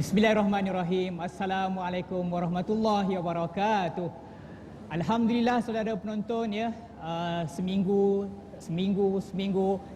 Bismillahirrahmanirrahim. Assalamualaikum warahmatullahi wabarakatuh. Alhamdulillah saudara penonton ya, seminggu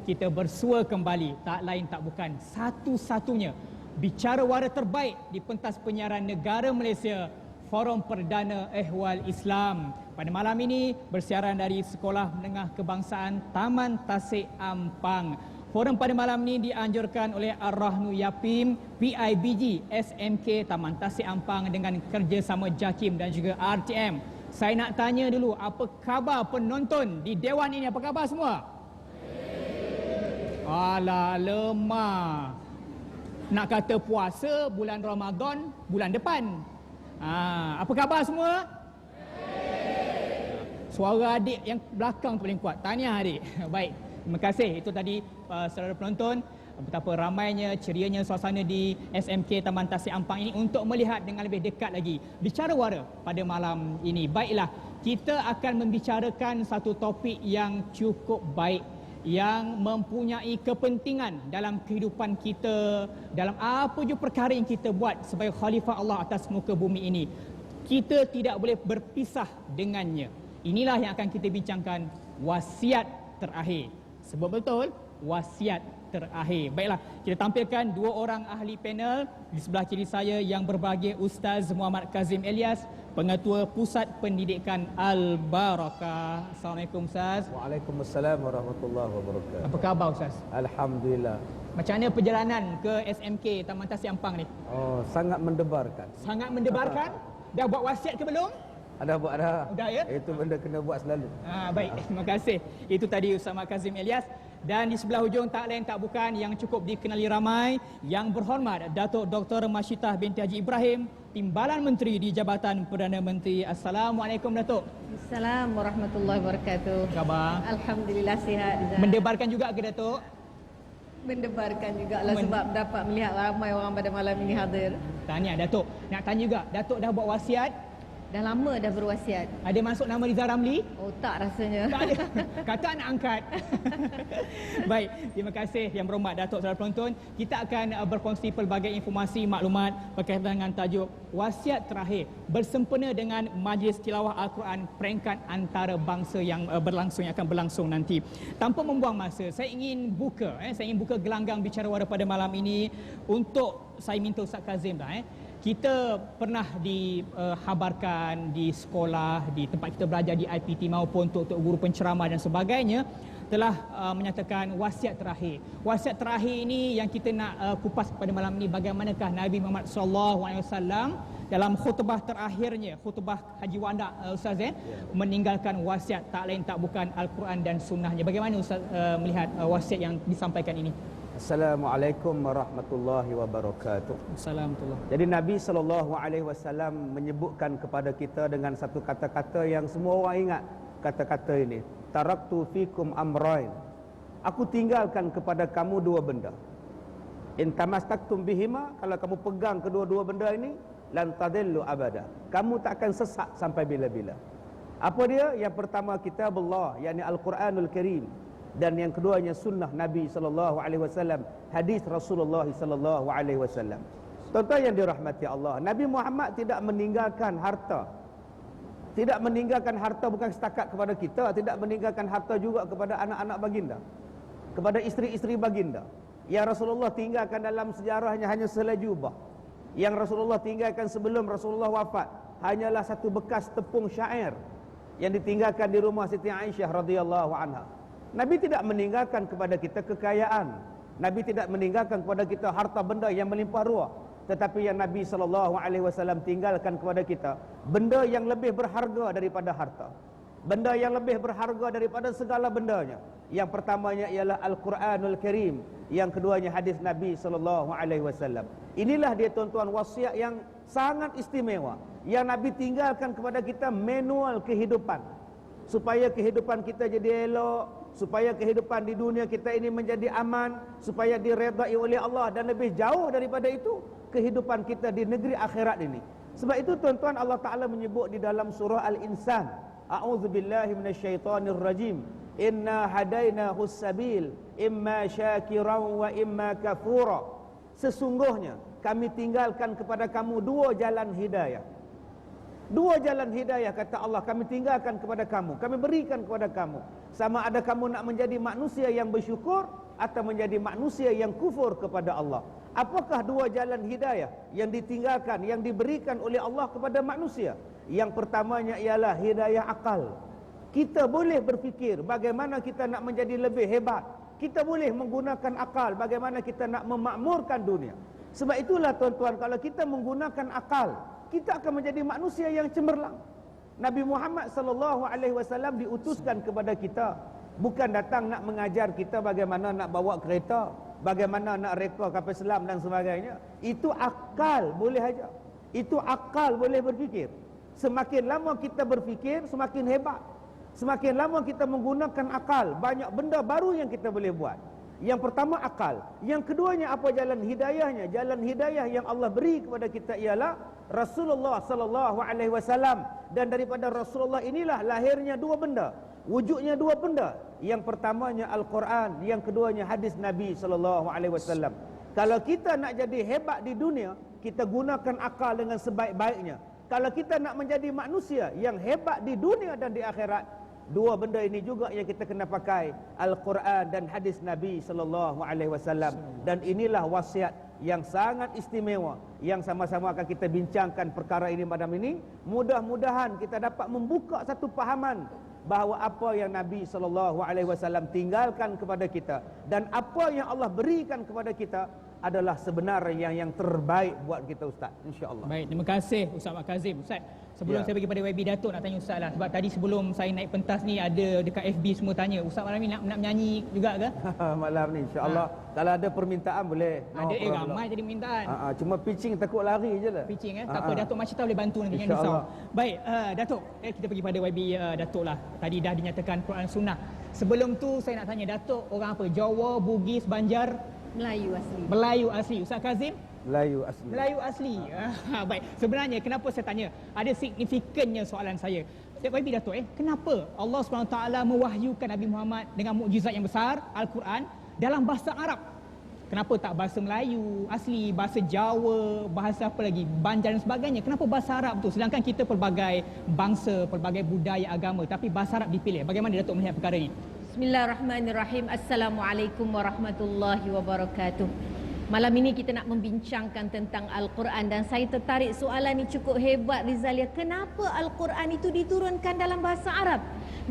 kita bersua kembali. Tak lain tak bukan satu-satunya bicara wara terbaik di pentas penyiaran negara Malaysia, Forum Perdana Ehwal Islam. Pada malam ini bersiaran dari Sekolah Menengah Kebangsaan Taman Tasik Ampang. Forum pada malam ini dianjurkan oleh Ar-Rahnu Yapim, PIBG, SMK Taman Tasik Ampang dengan kerjasama JAKIM dan juga RTM. Saya nak tanya dulu, apa khabar penonton di Dewan ini? Apa khabar semua? Alah, lemah. Nak kata puasa bulan Ramadan bulan depan. Apa khabar semua? Suara adik yang belakang tu paling kuat. Tahniah adik. Baik. Terima kasih. Itu tadi saudara penonton, betapa ramainya, cerianya suasana di SMK Taman Tasik Ampang ini untuk melihat dengan lebih dekat lagi bicara wara pada malam ini. Baiklah, kita akan membicarakan satu topik yang cukup baik, yang mempunyai kepentingan dalam kehidupan kita, dalam apa je perkara yang kita buat sebagai khalifah Allah atas muka bumi ini. Kita tidak boleh berpisah dengannya. Inilah yang akan kita bincangkan, wasiat terakhir. Sebab betul, wasiat terakhir. Baiklah, kita tampilkan dua orang ahli panel. Di sebelah kiri saya yang berbahagia Ustaz Muhammad Kazim Elias, Pengetua Pusat Pendidikan Al-Barakah. Assalamualaikum Ustaz. Waalaikumsalam warahmatullahi wabarakatuh. Apa khabar Ustaz? Alhamdulillah. Macam mana perjalanan ke SMK Taman Tasik Ampang ni? Oh, sangat mendebarkan. Sangat mendebarkan? Dah buat wasiat ke belum? Ada buat dah. Dah ya? Itu benda kena buat selalu. Baik, terima kasih. Itu tadi Ustaz Muhammad Kazim Elias. Dan di sebelah hujung tak lain tak bukan yang cukup dikenali ramai, yang berhormat Datuk Dr. Masyitah binti Haji Ibrahim, Timbalan Menteri di Jabatan Perdana Menteri. Assalamualaikum Datuk. Assalamualaikum warahmatullahi wabarakatuh. Khabar? Alhamdulillah sihat. Mendebarkan juga ke Datuk? Mendebarkan jugalah sebab dapat melihat ramai orang pada malam ini hadir. Tahniah Datuk. Nak tanya juga, Datuk dah buat wasiat? Dah lama dah berwasiat. Ada masuk nama Rizal Ramli? Oh tak rasanya. Tak ada. Kata anak angkat. Baik, terima kasih yang berhormat Datuk saudara penonton. Kita akan berkongsi pelbagai informasi, maklumat berkaitan dengan tajuk wasiat terakhir bersempena dengan Majlis Tilawah Al-Quran peringkat antarabangsa yang berlangsung, yang akan berlangsung nanti. Tanpa membuang masa, saya ingin buka gelanggang bicara wara pada malam ini untuk saya minta Ustaz Kazim dah. Kita pernah dihabarkan di sekolah, di tempat kita belajar di IPT maupun untuk guru penceramah dan sebagainya telah menyatakan wasiat terakhir. Wasiat terakhir ini yang kita nak kupas pada malam ini, bagaimanakah Nabi Muhammad SAW dalam khutbah terakhirnya, khutbah Haji Wanda Ustaz meninggalkan wasiat tak lain tak bukan Al-Quran dan sunnahnya. Bagaimana Ustaz melihat wasiat yang disampaikan ini? Assalamualaikum warahmatullahi wabarakatuh. Assalamualaikum. Jadi Nabi SAW menyebutkan kepada kita dengan satu kata-kata yang semua orang ingat. Kata-kata ini, taraktu fikum amrain. Aku tinggalkan kepada kamu dua benda. In tamastaktum bihima, kalau kamu pegang kedua-dua benda ini, lan tadillu abada. Kamu tak akan sesat sampai bila-bila. Apa dia? Yang pertama kitabullah, yakni Al-Quranul Karim. Dan yang keduanya sunnah Nabi SAW, hadis Rasulullah SAW. Tuan-tuan yang dirahmati Allah, Nabi Muhammad tidak meninggalkan harta. Tidak meninggalkan harta bukan setakat kepada kita, tidak meninggalkan harta juga kepada anak-anak baginda, kepada isteri-isteri baginda. Yang Rasulullah tinggalkan dalam sejarahnya hanya selai jubah. Yang Rasulullah tinggalkan sebelum Rasulullah wafat hanyalah satu bekas tepung syair yang ditinggalkan di rumah Siti Aisyah radhiyallahu anha. Nabi tidak meninggalkan kepada kita kekayaan. Nabi tidak meninggalkan kepada kita harta benda yang melimpah ruah. Tetapi yang Nabi SAW tinggalkan kepada kita benda yang lebih berharga daripada harta. Benda yang lebih berharga daripada segala bendanya. Yang pertamanya ialah Al-Quranul Karim. Yang keduanya hadis Nabi SAW. Inilah dia tuan-tuan wasiat yang sangat istimewa, yang Nabi tinggalkan kepada kita manual kehidupan, supaya kehidupan kita jadi elok, supaya kehidupan di dunia kita ini menjadi aman, supaya diredai oleh Allah, dan lebih jauh daripada itu kehidupan kita di negeri akhirat ini. Sebab itu tuan-tuan, Allah Ta'ala menyebut di dalam surah Al-Insan, a'udzubillahi minasyaitonirrajim, inna hadainahus sabil imma syakiran wa imma kafura. Sesungguhnya kami tinggalkan kepada kamu dua jalan hidayah. Dua jalan hidayah kata Allah kami tinggalkan kepada kamu, kami berikan kepada kamu. Sama ada kamu nak menjadi manusia yang bersyukur atau menjadi manusia yang kufur kepada Allah. Apakah dua jalan hidayah yang ditinggalkan, yang diberikan oleh Allah kepada manusia? Yang pertamanya ialah hidayah akal. Kita boleh berfikir bagaimana kita nak menjadi lebih hebat. Kita boleh menggunakan akal bagaimana kita nak memakmurkan dunia. Sebab itulah tuan-tuan, kalau kita menggunakan akal, kita akan menjadi manusia yang cemerlang. Nabi Muhammad SAW diutuskan kepada kita, bukan datang nak mengajar kita bagaimana nak bawa kereta, bagaimana nak reka kapal selam dan sebagainya. Itu akal boleh aja. Itu akal boleh berfikir. Semakin lama kita berfikir, semakin hebat. Semakin lama kita menggunakan akal, banyak benda baru yang kita boleh buat. Yang pertama akal. Yang keduanya apa jalan hidayahnya? Jalan hidayah yang Allah beri kepada kita ialah Rasulullah sallallahu alaihi wasallam, dan daripada Rasulullah inilah lahirnya dua benda, wujudnya dua benda. Yang pertamanya Al-Quran, yang keduanya hadis Nabi sallallahu alaihi wasallam. Kalau kita nak jadi hebat di dunia, kita gunakan akal dengan sebaik-baiknya. Kalau kita nak menjadi manusia yang hebat di dunia dan di akhirat, dua benda ini juga yang kita kena pakai, Al-Quran dan hadis Nabi sallallahu alaihi wasallam. Dan inilah wasiat yang sangat istimewa yang sama-sama akan kita bincangkan perkara ini malam ini. Mudah-mudahan kita dapat membuka satu fahaman bahawa apa yang Nabi sallallahu alaihi wasallam tinggalkan kepada kita dan apa yang Allah berikan kepada kita adalah sebenarnya yang terbaik buat kita, Ustaz, insya-Allah. Baik, terima kasih Ustaz Mak Kazim. Ustaz, sebelum saya pergi pada YB Datuk, nak tanya Ustaz lah, sebab tadi sebelum saya naik pentas ni ada dekat FB semua tanya, Ustaz malam ni nak menyanyi juga ke? Malam ni insya-Allah kalau ada permintaan boleh. Ada ramai jadi permintaan. Cuma pitching takut lari je lah. Pitching tak apa, Datuk Macita boleh bantu nanti nyanyi sound. Baik, Datuk, kita pergi pada YB Datuk lah. Tadi dah dinyatakan Quran Sunnah. Sebelum tu saya nak tanya Datuk, orang apa? Jawa, Bugis, Banjar? Melayu asli. Melayu asli. Ustaz Kazim? Melayu asli. Melayu asli. Baik. Sebenarnya kenapa saya tanya? Ada signifikannya soalan saya. YB Datuk, kenapa Allah SWT mewahyukan Nabi Muhammad dengan mukjizat yang besar, Al-Quran, dalam bahasa Arab? Kenapa tak bahasa Melayu asli, bahasa Jawa, bahasa apa lagi, Banjar dan sebagainya? Kenapa bahasa Arab tu? Sedangkan kita pelbagai bangsa, pelbagai budaya, agama, tapi bahasa Arab dipilih. Bagaimana Datuk melihat perkara ini? Bismillahirrahmanirrahim. Assalamualaikum warahmatullahi wabarakatuh. Malam ini kita nak membincangkan tentang Al-Quran, dan saya tertarik soalan ini cukup hebat, Rizalia. Kenapa Al-Quran itu diturunkan dalam bahasa Arab?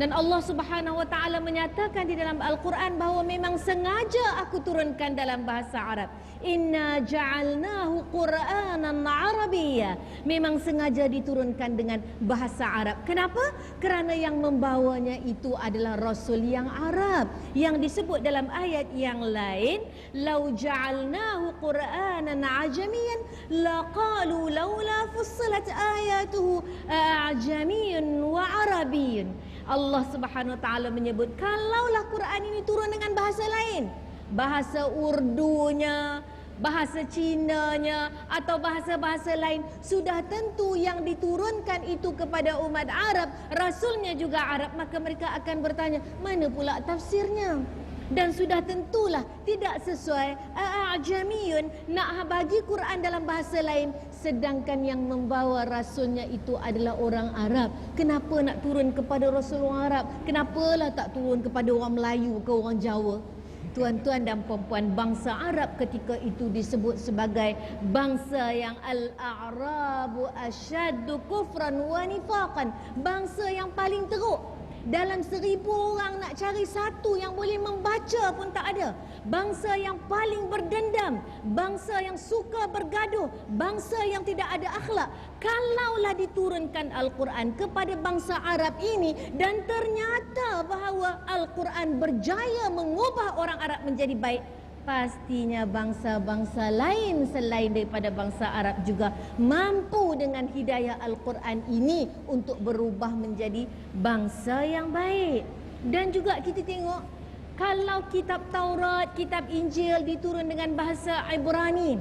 Dan Allah Subhanahu Wa Taala menyatakan di dalam Al-Quran bahawa memang sengaja aku turunkan dalam bahasa Arab. Inna ja'alnahu Qur'anan Arabiyya. Memang sengaja diturunkan dengan bahasa Arab. Kenapa? Kerana yang membawanya itu adalah Rasul yang Arab. Yang disebut dalam ayat yang lain, lau ja'alnahu Qur'anan ajamiyan laqalu laula fussilat ayatuhu ajamiyyun wa arabiyyun. Allah Subhanahu Wa Taala menyebut, kalaulah Quran ini turun dengan bahasa lain, bahasa Urdunya, bahasa Cinanya, atau bahasa-bahasa lain, sudah tentu yang diturunkan itu kepada umat Arab, Rasulnya juga Arab, maka mereka akan bertanya, mana pula tafsirnya? Dan sudah tentulah tidak sesuai, ajamiyun, nak bagi Quran dalam bahasa lain, sedangkan yang membawa Rasulnya itu adalah orang Arab. Kenapa nak turun kepada Rasul orang Arab? Kenapalah tak turun kepada orang Melayu ke orang Jawa? Tuan-tuan dan puan-puan, bangsa Arab ketika itu disebut sebagai bangsa yang al-a'rabu asyaddu kufran wa nifaqan, bangsa yang paling teruk. Dalam 1000 orang nak cari satu yang boleh membaca pun tak ada. Bangsa yang paling berdendam, bangsa yang suka bergaduh, bangsa yang tidak ada akhlak. Kalaulah diturunkan Al-Quran kepada bangsa Arab ini, dan ternyata bahawa Al-Quran berjaya mengubah orang Arab menjadi baik, pastinya bangsa-bangsa lain selain daripada bangsa Arab juga mampu dengan hidayah Al-Quran ini untuk berubah menjadi bangsa yang baik. Dan juga kita tengok, kalau kitab Taurat, kitab Injil diturun dengan bahasa Ibrani,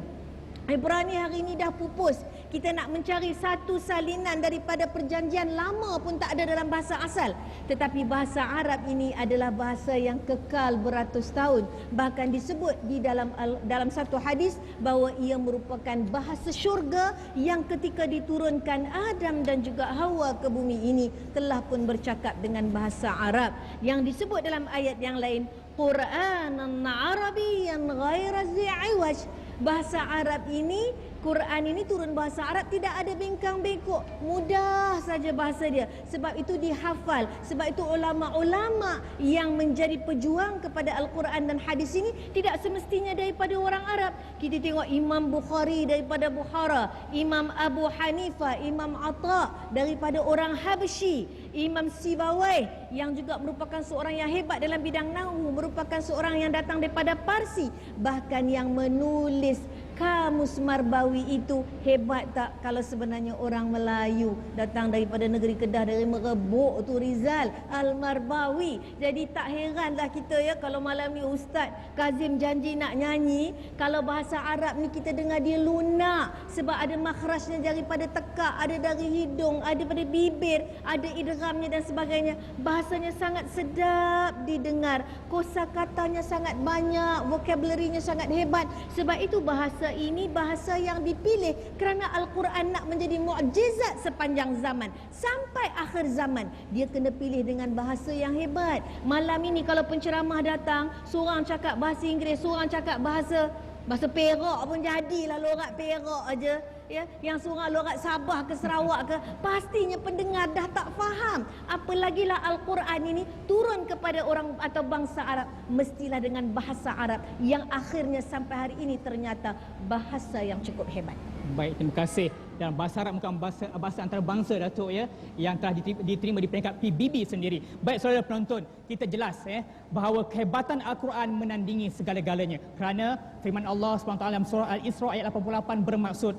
Ibrani hari ini dah pupus. Kita nak mencari satu salinan daripada perjanjian lama pun tak ada dalam bahasa asal. Tetapi bahasa Arab ini adalah bahasa yang kekal beratus tahun. Bahkan disebut di dalam satu hadis bahawa ia merupakan bahasa syurga yang ketika diturunkan Adam dan juga Hawa ke bumi ini telah pun bercakap dengan bahasa Arab. Yang disebut dalam ayat yang lain, Qur'anan Arabiyyan ghaira zi'awaj. Bahasa Arab ini, Quran ini turun bahasa Arab, tidak ada bengkang bengkok, mudah saja bahasa dia. Sebab itu dihafal. Sebab itu ulama-ulama yang menjadi pejuang kepada Al-Quran dan hadis ini tidak semestinya daripada orang Arab. Kita tengok Imam Bukhari daripada Bukhara, Imam Abu Hanifah, Imam Atha daripada orang Habsyi, Imam Sibawai yang juga merupakan seorang yang hebat dalam bidang nahwu, merupakan seorang yang datang daripada Parsi. Bahkan yang menulis Kamus Marbawi itu hebat tak kalau sebenarnya orang Melayu datang daripada negeri Kedah, dari Merebuk tu Rizal Al-Marbawi. Jadi tak heranlah kita ya kalau malam ni Ustaz Kazim janji nak nyanyi, kalau bahasa Arab ni kita dengar dia lunak sebab ada makhrajnya daripada tekak, ada dari hidung, ada pada bibir, ada idghamnya dan sebagainya. Bahasanya sangat sedap didengar, kosakatanya sangat banyak, vocabulary-nya sangat hebat. Sebab itu bahasa ini bahasa yang dipilih kerana Al-Quran nak menjadi mukjizat sepanjang zaman sampai akhir zaman. Dia kena pilih dengan bahasa yang hebat. Malam ini kalau penceramah datang, seorang cakap bahasa Inggeris, seorang cakap bahasa Perak pun jadilah lorat Perak aja. Ya, yang seorang lorat Sabah ke Sarawak ke, pastinya pendengar dah tak faham. Apalagilah Al-Quran ini turun kepada orang atau bangsa Arab, mestilah dengan bahasa Arab yang akhirnya sampai hari ini ternyata bahasa yang cukup hebat. Baik, terima kasih. Dan bahasa Arab bukan bahasa antarabangsa, Datuk, ya, yang telah diterima di peringkat PBB sendiri. Baik, saudara penonton, kita jelas bahawa kehebatan Al-Quran menandingi segala-galanya. Kerana firman Allah SWT dalam surah Al-Isra ayat 88 bermaksud,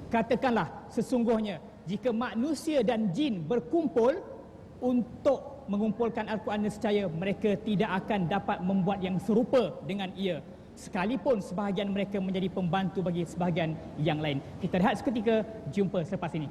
katakanlah sesungguhnya jika manusia dan jin berkumpul untuk mengumpulkan Al-Quran, nescaya mereka tidak akan dapat membuat yang serupa dengan ia, sekalipun sebahagian mereka menjadi pembantu bagi sebahagian yang lain. Kita rehat seketika, jumpa selepas ini.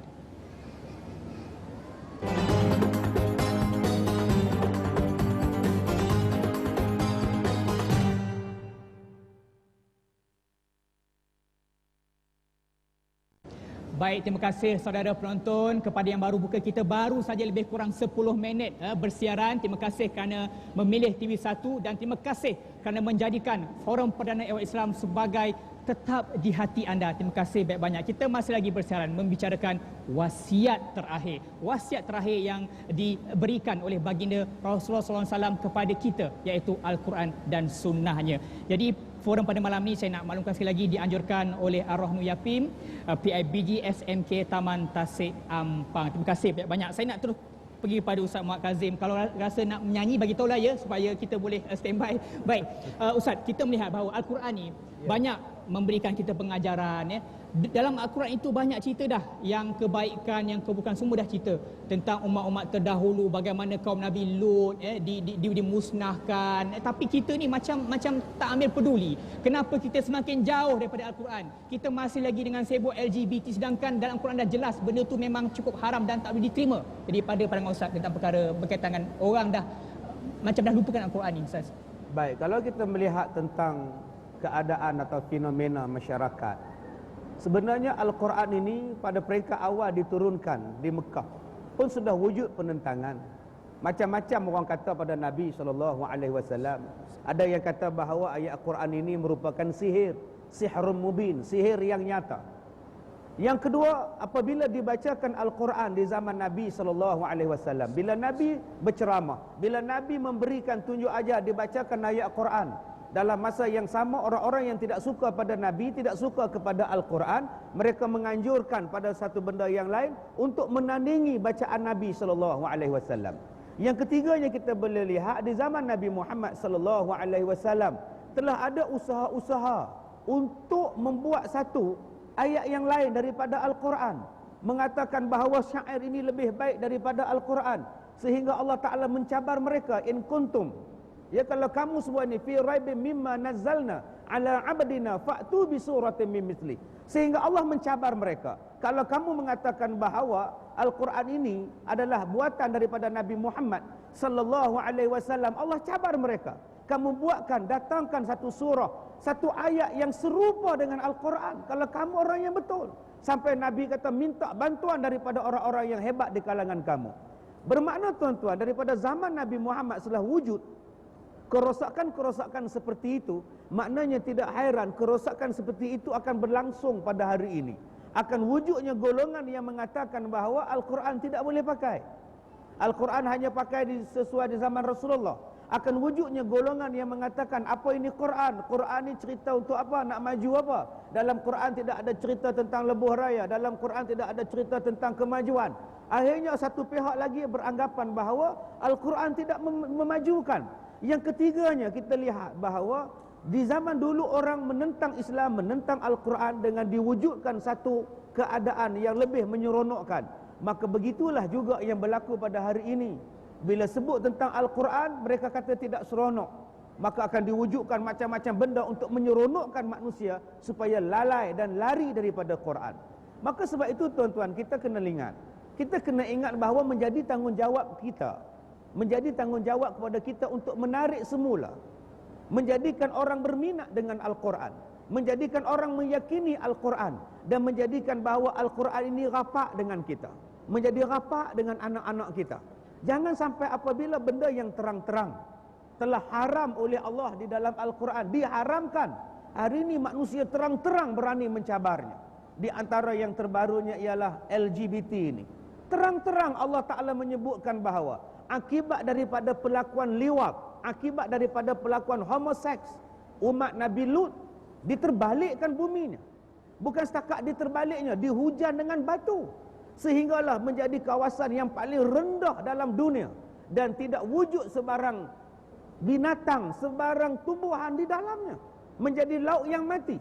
Baik, terima kasih saudara penonton. Kepada yang baru buka, kita baru saja lebih kurang 10 minit bersiaran. Terima kasih kerana memilih TV1 dan terima kasih kerana menjadikan Forum Perdana Ehwal Islam sebagai tetap di hati anda. Terima kasih banyak-banyak. Kita masih lagi bersiaran membicarakan wasiat terakhir. Wasiat terakhir yang diberikan oleh baginda Rasulullah SAW kepada kita, iaitu Al-Quran dan sunnahnya. Jadi forum pada malam ni saya nak maklumkan sekali lagi dianjurkan oleh Ar-Rahnu Yapim, PIBG SMK Taman Tasik Ampang. Terima kasih banyak-banyak. Saya nak terus pergi pada Ustaz Muhammad Kazim. Kalau rasa nak menyanyi, bagi tahulah ya, supaya kita boleh standby. Baik, Ustaz, kita melihat bahawa Al-Quran ni banyak memberikan kita pengajaran. Dalam Al-Quran itu banyak cerita dah, yang kebaikan, yang keburukan, semua dah cerita tentang umat-umat terdahulu, bagaimana kaum Nabi Lut dimusnahkan. Tapi kita ni macam tak ambil peduli. Kenapa kita semakin jauh daripada Al-Quran? Kita masih lagi dengan sibuk LGBT, sedangkan dalam Al-Quran dah jelas benda tu memang cukup haram dan tak boleh diterima. Jadi pada pandangan Ustaz tentang perkara berkaitan dengan orang dah macam dah lupakan Al-Quran ni, Ustaz. Baik, kalau kita melihat tentang keadaan atau fenomena masyarakat, sebenarnya Al-Quran ini pada peringkat awal diturunkan di Mekah pun sudah wujud penentangan. Macam-macam orang kata pada Nabi SAW. Ada yang kata bahawa ayat Al-Quran ini merupakan sihir, sihrun mubin, sihir yang nyata. Yang kedua, apabila dibacakan Al-Quran di zaman Nabi SAW, bila Nabi berceramah, bila Nabi memberikan tunjuk ajar, dibacakan ayat Al-Quran, dalam masa yang sama orang-orang yang tidak suka pada Nabi, tidak suka kepada Al-Quran, mereka menganjurkan pada satu benda yang lain untuk menandingi bacaan Nabi SAW. Yang ketiganya, kita boleh lihat di zaman Nabi Muhammad SAW telah ada usaha-usaha untuk membuat satu ayat yang lain daripada Al-Quran, mengatakan bahawa syair ini lebih baik daripada Al-Quran, sehingga Allah Ta'ala mencabar mereka, in kuntum, ya, kalau kamu semua ni fi raibim mimma nazzalna ala abdina fa'tu bi suratin min mithli. Sehingga Allah mencabar mereka. Kalau kamu mengatakan bahawa Al-Quran ini adalah buatan daripada Nabi Muhammad sallallahu alaihi wasallam, Allah cabar mereka. Kamu buatkan, datangkan satu surah, satu ayat yang serupa dengan Al-Quran. Kalau kamu orang yang betul. Sampai Nabi kata minta bantuan daripada orang-orang yang hebat di kalangan kamu. Bermakna tuan-tuan, daripada zaman Nabi Muhammad setelah wujud kerosakan-kerosakan seperti itu, maknanya tidak hairan kerosakan seperti itu akan berlangsung pada hari ini. Akan wujudnya golongan yang mengatakan bahawa Al-Quran tidak boleh pakai. Al-Quran hanya pakai sesuai di zaman Rasulullah. Akan wujudnya golongan yang mengatakan apa ini Quran? Quran ini cerita untuk apa? Nak maju apa? Dalam Quran tidak ada cerita tentang lebuh raya. Dalam Quran tidak ada cerita tentang kemajuan. Akhirnya satu pihak lagi beranggapan bahawa Al-Quran tidak memajukan. Yang ketiganya kita lihat bahawa di zaman dulu orang menentang Islam, menentang Al-Quran dengan diwujudkan satu keadaan yang lebih menyeronokkan. Maka begitulah juga yang berlaku pada hari ini. Bila sebut tentang Al-Quran, mereka kata tidak seronok. Maka akan diwujudkan macam-macam benda untuk menyeronokkan manusia supaya lalai dan lari daripada Quran. Maka sebab itu tuan-tuan, kita kena ingat. Kita kena ingat bahawa menjadi tanggungjawab kita, menjadi tanggungjawab kepada kita untuk menarik semula, menjadikan orang berminat dengan Al-Quran, menjadikan orang meyakini Al-Quran, dan menjadikan bahawa Al-Quran ini rapat dengan kita, menjadi rapat dengan anak-anak kita. Jangan sampai apabila benda yang terang-terang telah haram oleh Allah di dalam Al-Quran diharamkan, hari ini manusia terang-terang berani mencabarnya. Di antara yang terbarunya ialah LGBT ini. Terang-terang Allah Ta'ala menyebutkan bahawa akibat daripada pelakuan liwat, akibat daripada pelakuan homoseks, umat Nabi Lut diterbalikkan buminya. Bukan setakat diterbaliknya, dihujan dengan batu, sehinggalah menjadi kawasan yang paling rendah dalam dunia, dan tidak wujud sebarang binatang, sebarang tumbuhan di dalamnya, menjadi laut yang mati.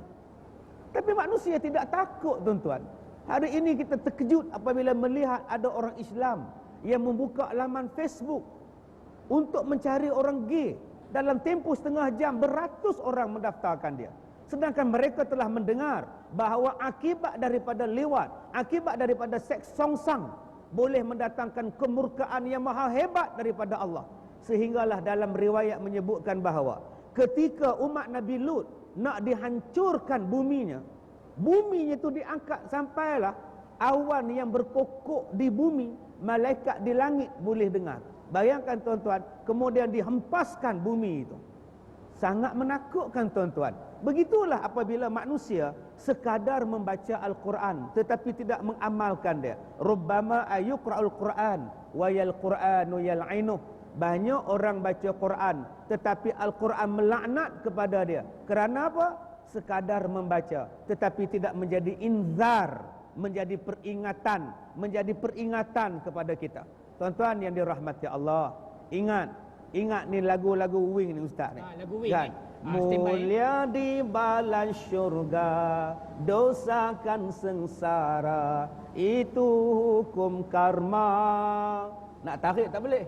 Tapi manusia tidak takut tuan-tuan. Hari ini kita terkejut apabila melihat ada orang Islam yang membuka laman Facebook untuk mencari orang gay. Dalam tempoh setengah jam beratus orang mendaftarkan dia. Sedangkan mereka telah mendengar bahawa akibat daripada liwat, akibat daripada seks songsang boleh mendatangkan kemurkaan yang maha hebat daripada Allah. Sehinggalah dalam riwayat menyebutkan bahawa ketika umat Nabi Lut nak dihancurkan buminya, buminya itu diangkat sampailah awan yang berkokok di bumi, malaikat di langit boleh dengar. Bayangkan tuan-tuan, kemudian dihempaskan bumi itu. Sangat menakutkan tuan-tuan. Begitulah apabila manusia sekadar membaca Al-Quran tetapi tidak mengamalkan dia. Rubbama ayuqra'ul Quran wa yal Quranu yal'inuh. Banyak orang baca Quran tetapi Al-Quran melaknat kepada dia. Kerana apa? Sekadar membaca tetapi tidak menjadi inzar, menjadi peringatan kepada kita. Tuan-tuan yang dirahmati Allah, ingat ni lagu-lagu Wing ni ustaz ni. Lagu Wing kan? Mulia di balas syurga, dosakan sengsara, itu hukum karma. Nak tarik tak boleh.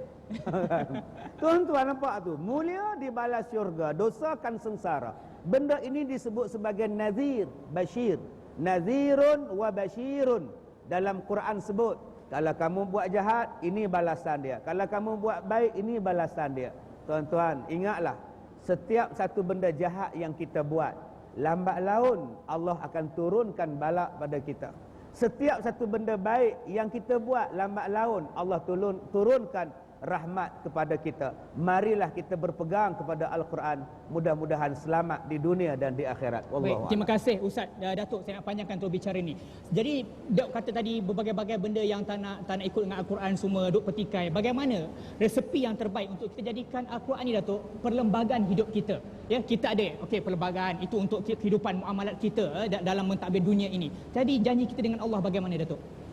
Tuan-tuan nampak tu, mulia di balas syurga, dosakan sengsara. Benda ini disebut sebagai nazir, bashir. Nazirun wa bashirun. Dalam Quran sebut, kalau kamu buat jahat, ini balasan dia. Kalau kamu buat baik, ini balasan dia. Tuan-tuan, ingatlah, setiap satu benda jahat yang kita buat, lambat laun Allah akan turunkan balak pada kita. Setiap satu benda baik yang kita buat, lambat laun Allah turunkan rahmat kepada kita. Marilah kita berpegang kepada Al-Quran. Mudah-mudahan selamat di dunia dan di akhirat. Baik, terima kasih Ustaz Datuk, saya nak panjangkan terus bicara ni. Jadi Dok kata tadi berbagai-bagai benda yang tak nak ikut dengan Al-Quran semua Dok petikai. Bagaimana resepi yang terbaik untuk kita jadikan Al-Quran ni Datuk perlembagaan hidup kita? Ya, kita ada perlembagaan itu untuk kehidupan muamalat kita dalam mentadbir dunia ini. Jadi janji kita dengan Allah bagaimana Datuk?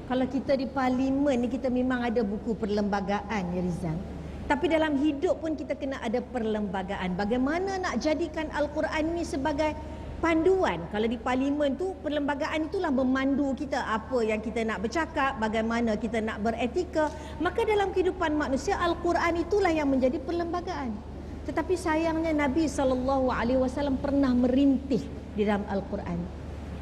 Kalau kita di parlimen ni kita memang ada buku perlembagaan ya Rizal. Tapi dalam hidup pun kita kena ada perlembagaan. Bagaimana nak jadikan Al-Quran ni sebagai panduan. Kalau di parlimen tu perlembagaan itulah memandu kita apa yang kita nak bercakap, bagaimana kita nak beretika. Maka dalam kehidupan manusia Al-Quran itulah yang menjadi perlembagaan. Tetapi sayangnya Nabi SAW pernah merintih di dalam Al-Quran.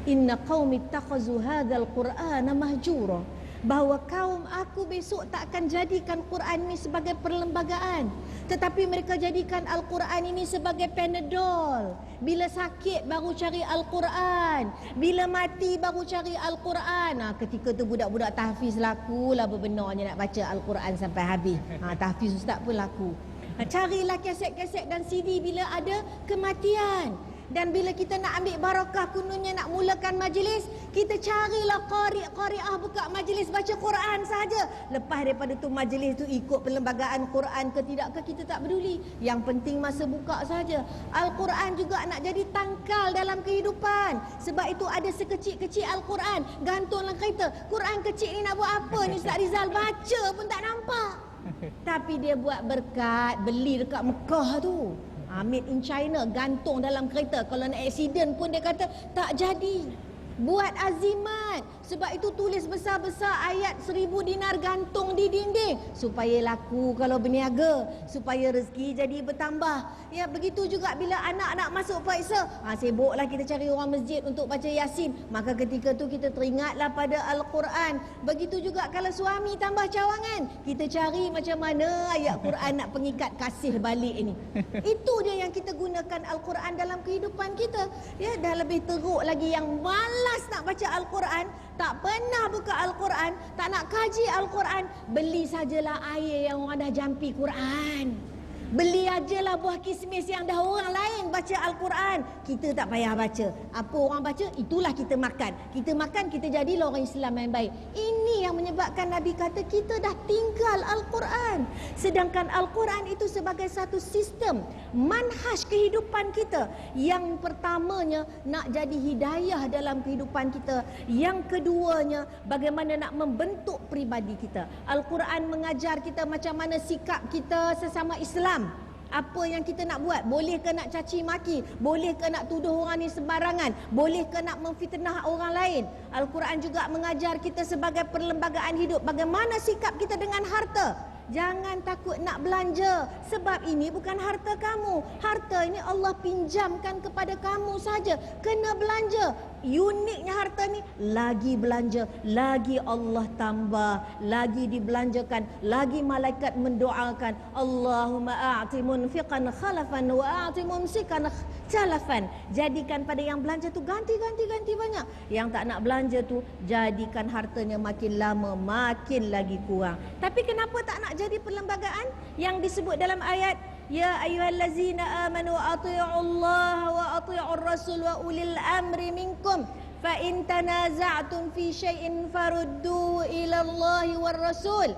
Inna qaumi ittakhadhu hadzal Qur'ana mahjura. Bahawa kaum aku besok tak akan jadikan Quran ini sebagai perlembagaan, tetapi mereka jadikan Al-Quran ini sebagai Panadol. Bila sakit baru cari Al-Quran, bila mati baru cari Al-Quran. Ketika tu budak-budak tahfiz laku lah bebenarnya nak baca Al-Quran sampai habis. Tahfiz ustaz pun laku. Carilah kaset-kaset dan CD bila ada kematian. Dan bila kita nak ambil barakah, kononnya nak mulakan majlis, kita carilah qari'-qari'ah buka majlis baca Quran saja. Lepas daripada tu majlis tu ikut perlembagaan Quran ke tidak ke, kita tak peduli. Yang penting masa buka saja. Al-Quran juga nak jadi tangkal dalam kehidupan. Sebab itu ada sekecil-kecil Al-Quran gantung dalam kereta. Quran kecil ni nak buat apa ni Ustaz Rizal? Baca pun tak nampak. Tapi dia buat berkat, beli dekat Mekah tu. Made in China, gantung dalam kereta. Kalau nak accident pun dia kata tak jadi. Buat azimat. Sebab itu tulis besar-besar ayat 1000 dinar gantung di dinding. Supaya laku kalau berniaga. Supaya rezeki jadi bertambah. Ya, begitu juga bila anak-anak masuk periksa. Sibuklah kita cari orang masjid untuk baca Yasin. Maka ketika tu kita teringatlah pada Al-Quran. Begitu juga kalau suami tambah cawangan. Kita cari macam mana ayat Quran nak pengikat kasih balik ini. Itu dia yang kita gunakan Al-Quran dalam kehidupan kita. Ya, dah lebih teruk lagi yang malas nak baca Al-Quran, tak pernah buka Al-Quran, tak nak kaji Al-Quran, beli sajalah air yang orang dah jampi Quran. Beli ajalah buah kismis yang dah orang lain baca Al-Quran. Kita tak payah baca. Apa orang baca, itulah kita makan. Kita makan, kita jadilah orang Islam yang baik. Ini yang menyebabkan Nabi kata kita dah tinggal Al-Quran. Sedangkan Al-Quran itu sebagai satu sistem manhaj kehidupan kita. Yang pertamanya nak jadi hidayah dalam kehidupan kita. Yang keduanya bagaimana nak membentuk pribadi kita. Al-Quran mengajar kita macam mana sikap kita sesama Islam. Apa yang kita nak buat? Boleh ke nak caci maki? Boleh ke nak tuduh orang ni sembarangan? Boleh ke nak memfitnah orang lain? Al-Quran juga mengajar kita sebagai perlembagaan hidup bagaimana sikap kita dengan harta. Jangan takut nak belanja, sebab ini bukan harta kamu. Harta ini Allah pinjamkan kepada kamu saja. Kena belanja. Uniknya harta ni, lagi belanja, lagi Allah tambah, lagi dibelanjakan, lagi malaikat mendoakan, Allahumma a'ti munfiqan khalafan wa a'ti mumsikan talafan. Jadikan pada yang belanja tu ganti banyak. Yang tak nak belanja tu jadikan hartanya makin lama makin lagi kurang. Tapi kenapa tak nak jadi perlembagaan yang disebut dalam ayat ya ayyuhallazina amanu athi'ullaha wa athi'ur rasul wa ulil amri minkum fa in tanaza'tum fi syai'in farudduhu ila Allahi war rasul.